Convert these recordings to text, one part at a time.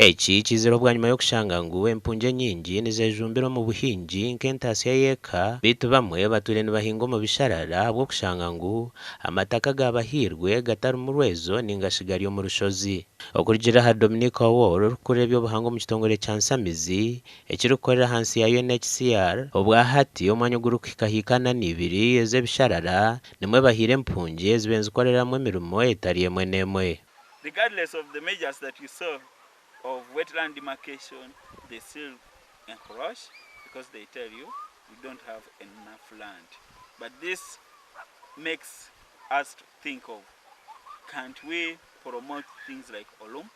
Eki kizira bwa nyuma yo kushanga ngu empungi nyingi nizejumbira mu buhingi nk'entasiya y'eka bitu bamwe bature nibahinga omubisharara bwo kushanga ngu amataka ga bahairwe gatari mu rwezo ningashi gari omu rushozi. Okurugira ha Dominic Awor kurebya obuhanga omu kitongole kya nsamizi ekirikukorera hansi ya UNHCR obwa hati omwanya ogurikuhika 2 ez'ebisharara nimwe bahiire empungi ezibe nizikoreramu emirimo etari emwe n'emwe. Regardless of the measures that you saw of wetland demarcation, they still encroach because they tell you we don't have enough land. But this makes us think of, can't we promote things like olum?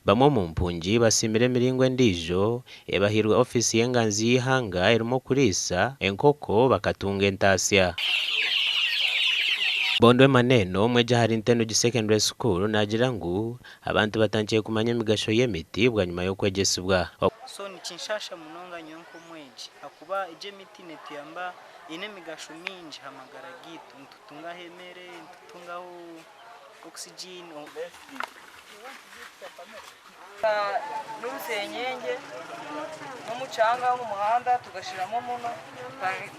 Bamwe mu mpungi basimira emiringo endijo ebahairwe ofisi y'enganzi y'ihanga erimu kurisa enkoko bakatunga entasya. Bondwe maneno mweja hari Entandikwa secondary school nagira ngu abantu batangiye kumanya emigasho y'emiti bwa nyuma yo kwegesibwa. So ni kinshasha munonga nyonko mweji akuba ije miti netuyamba ine migasho mingi hamagara gitu ntutunga hemere ntutungaho oxygen n'urusenyenge n'umucanga wo mu muhanda tugashiramo muno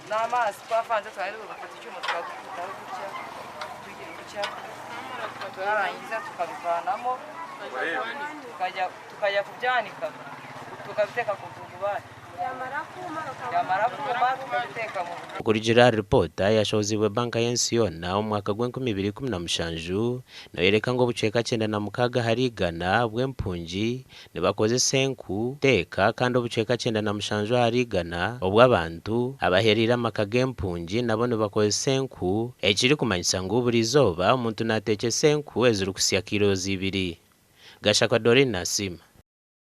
n'amazi twavanze twari gufata icyuma twagukutaho gutya twarangiza tukabivanamo tukajya kubyanika tukabiteka ku tugubane yamara kuma tukabiteka mu kurugira repota yashozibwe banka y'ensi yona omwaka gw'2017 noyereka ngo buceka 96 harigana bw'empungi nibakozesa enku teka kandi obuceka 97 harigana obw'abantu abaherira amaka g'empungi nabo nibakozesa enku ekiri kumanyisa ngu buri zoba omuntu natekesa enku eziri kusya kilo 2. Gashaka Dorina Sima.